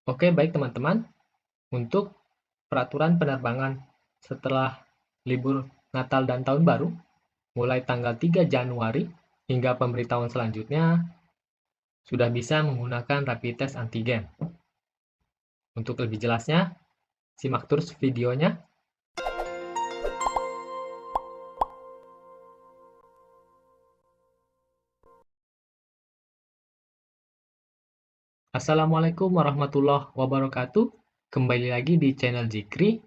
Oke, baik teman-teman. Untuk peraturan penerbangan setelah libur Natal dan Tahun Baru, mulai tanggal 3 Januari hingga pemberitahuan selanjutnya, sudah bisa menggunakan rapid test antigen. Untuk lebih jelasnya, simak terus videonya. Assalamualaikum warahmatullahi wabarakatuh. Kembali lagi di channel Zikri.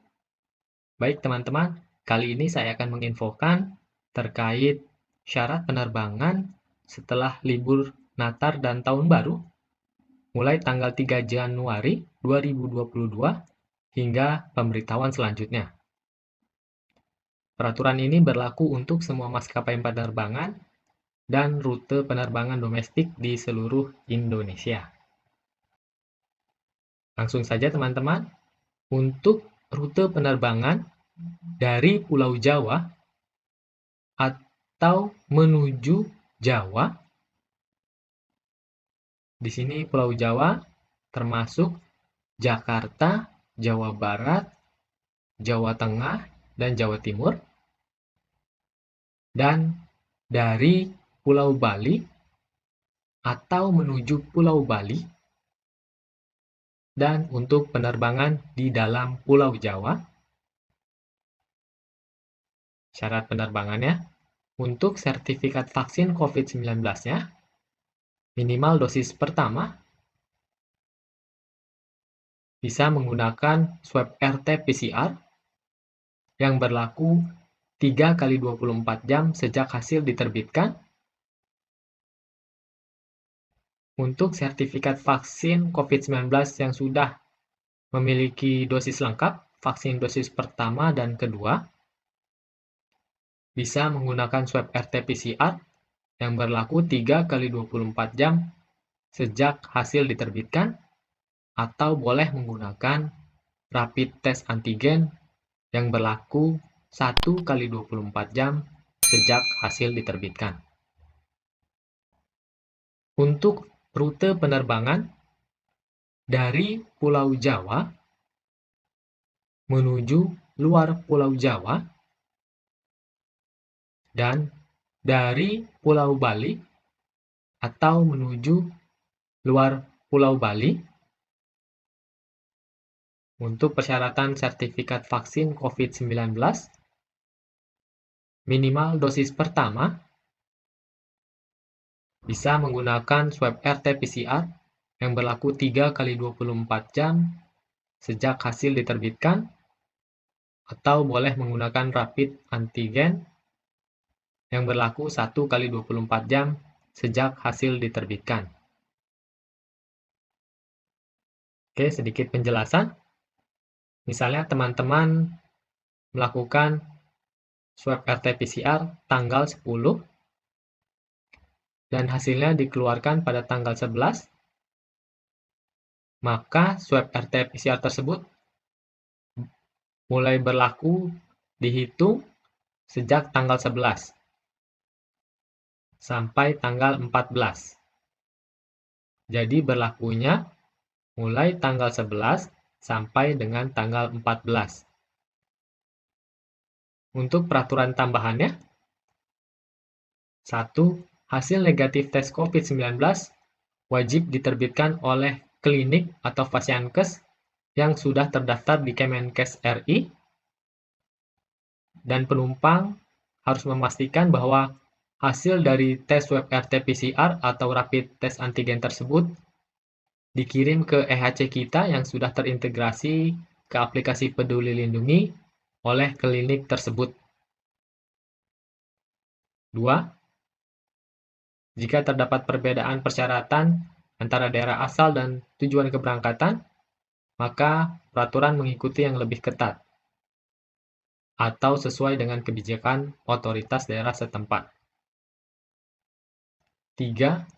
Baik teman-teman, kali ini saya akan menginfokan terkait syarat penerbangan setelah libur Natal dan Tahun Baru, mulai tanggal 3 Januari 2022 hingga pemberitahuan selanjutnya. Peraturan ini berlaku untuk semua maskapai penerbangan dan rute penerbangan domestik di seluruh Indonesia. Langsung saja teman-teman, untuk rute penerbangan dari Pulau Jawa atau menuju Jawa, di sini Pulau Jawa termasuk Jakarta, Jawa Barat, Jawa Tengah, dan Jawa Timur. Dan dari Pulau Bali atau menuju Pulau Bali, dan untuk penerbangan di dalam Pulau Jawa, syarat penerbangannya, untuk sertifikat vaksin COVID-19-nya, minimal dosis pertama, bisa menggunakan swab RT-PCR yang berlaku 3 kali 24 jam sejak hasil diterbitkan. Untuk sertifikat vaksin COVID-19 yang sudah memiliki dosis lengkap, vaksin dosis pertama dan kedua, bisa menggunakan swab RT-PCR yang berlaku 3 kali 24 jam sejak hasil diterbitkan, atau boleh menggunakan rapid test antigen yang berlaku 1 kali 24 jam sejak hasil diterbitkan. Untuk rute penerbangan dari Pulau Jawa menuju luar Pulau Jawa dan dari Pulau Bali atau menuju luar Pulau Bali, untuk persyaratan sertifikat vaksin COVID-19, minimal dosis pertama bisa menggunakan swab RT-PCR yang berlaku 3 kali 24 jam sejak hasil diterbitkan, atau boleh menggunakan rapid antigen yang berlaku 1 kali 24 jam sejak hasil diterbitkan. Oke, sedikit penjelasan. Misalnya teman-teman melakukan swab RT-PCR tanggal 10 dan hasilnya dikeluarkan pada tanggal 11, maka swab RT-PCR tersebut mulai berlaku dihitung sejak tanggal 11 sampai tanggal 14. Jadi berlakunya mulai tanggal 11 sampai dengan tanggal 14. Untuk peraturan tambahannya, 1. Hasil negatif tes COVID-19 wajib diterbitkan oleh klinik atau Fasiankes yang sudah terdaftar di Kemenkes RI, dan penumpang harus memastikan bahwa hasil dari tes swab RT-PCR atau rapid test antigen tersebut dikirim ke EHC kita yang sudah terintegrasi ke aplikasi Peduli Lindungi oleh klinik tersebut. 2. Jika terdapat perbedaan persyaratan antara daerah asal dan tujuan keberangkatan, maka peraturan mengikuti yang lebih ketat atau sesuai dengan kebijakan otoritas daerah setempat. 3.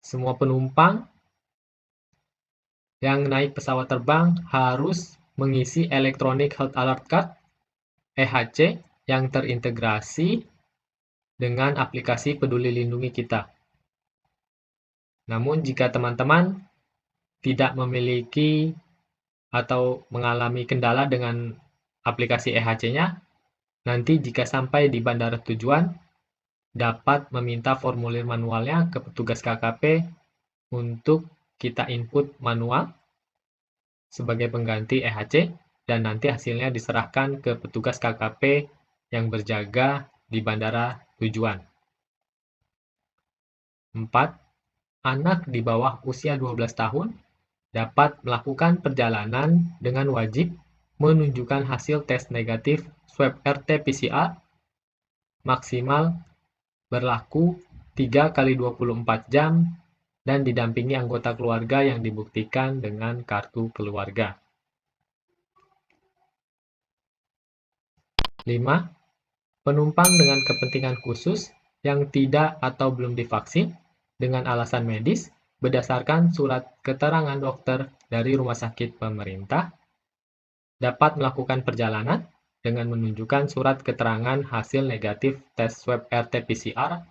Semua penumpang yang naik pesawat terbang harus mengisi Electronic Health Alert Card (EHC) yang terintegrasi dengan aplikasi Peduli Lindungi kita. Namun jika teman-teman tidak memiliki atau mengalami kendala dengan aplikasi EHC-nya, nanti jika sampai di bandara tujuan, dapat meminta formulir manualnya ke petugas KKP untuk kita input manual sebagai pengganti EHC, dan nanti hasilnya diserahkan ke petugas KKP yang berjaga di bandara tujuan. 4. Anak di bawah usia 12 tahun dapat melakukan perjalanan dengan wajib menunjukkan hasil tes negatif swab RT-PCR maksimal berlaku 3 kali 24 jam dan didampingi anggota keluarga yang dibuktikan dengan kartu keluarga. 5. Penumpang dengan kepentingan khusus yang tidak atau belum divaksin dengan alasan medis berdasarkan surat keterangan dokter dari rumah sakit pemerintah dapat melakukan perjalanan dengan menunjukkan surat keterangan hasil negatif tes swab RT-PCR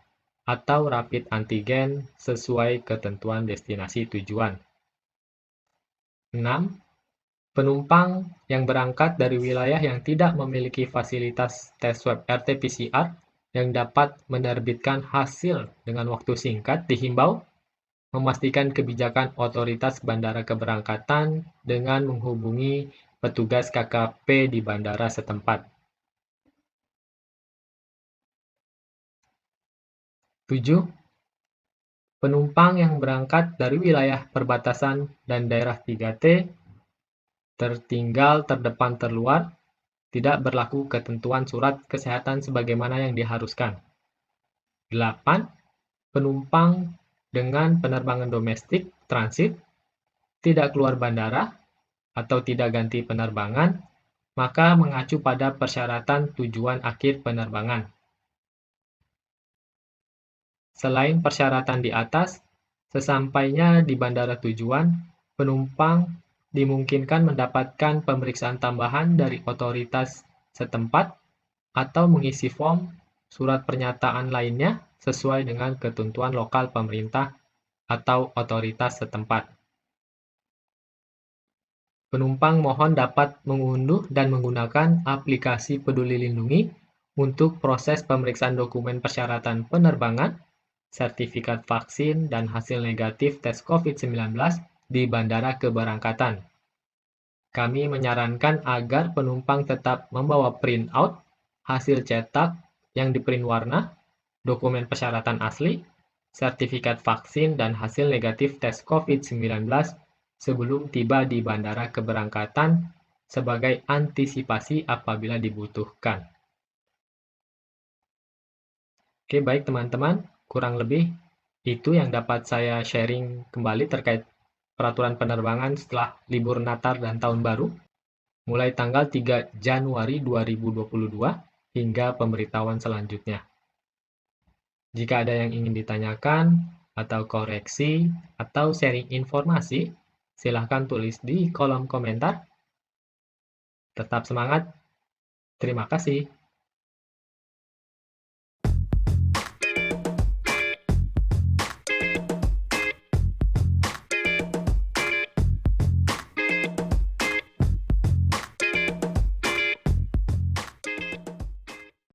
atau rapid antigen sesuai ketentuan destinasi tujuan. 6. Penumpang yang berangkat dari wilayah yang tidak memiliki fasilitas tes swab RT-PCR yang dapat menerbitkan hasil dengan waktu singkat dihimbau memastikan kebijakan otoritas bandara keberangkatan dengan menghubungi petugas KKP di bandara setempat. 7. Penumpang yang berangkat dari wilayah perbatasan dan daerah 3T tertinggal, terdepan, terluar, tidak berlaku ketentuan surat kesehatan sebagaimana yang diharuskan. 8. Penumpang dengan penerbangan domestik, transit, tidak keluar bandara, atau tidak ganti penerbangan, maka mengacu pada persyaratan tujuan akhir penerbangan. Selain persyaratan di atas, sesampainya di bandara tujuan, penumpang dimungkinkan mendapatkan pemeriksaan tambahan dari otoritas setempat atau mengisi form surat pernyataan lainnya sesuai dengan ketentuan lokal pemerintah atau otoritas setempat. Penumpang mohon dapat mengunduh dan menggunakan aplikasi Peduli Lindungi untuk proses pemeriksaan dokumen persyaratan penerbangan, sertifikat vaksin, dan hasil negatif tes COVID-19 di bandara keberangkatan. Kami menyarankan agar penumpang tetap membawa printout hasil cetak yang diprint warna, dokumen persyaratan asli, sertifikat vaksin, dan hasil negatif tes COVID-19 sebelum tiba di bandara keberangkatan sebagai antisipasi apabila dibutuhkan. Oke, baik teman-teman, kurang lebih itu yang dapat saya sharing kembali terkait peraturan penerbangan setelah libur Natal dan Tahun Baru, mulai tanggal 3 Januari 2022 hingga pemberitahuan selanjutnya. Jika ada yang ingin ditanyakan, atau koreksi, atau sharing informasi, silahkan tulis di kolom komentar. Tetap semangat. Terima kasih.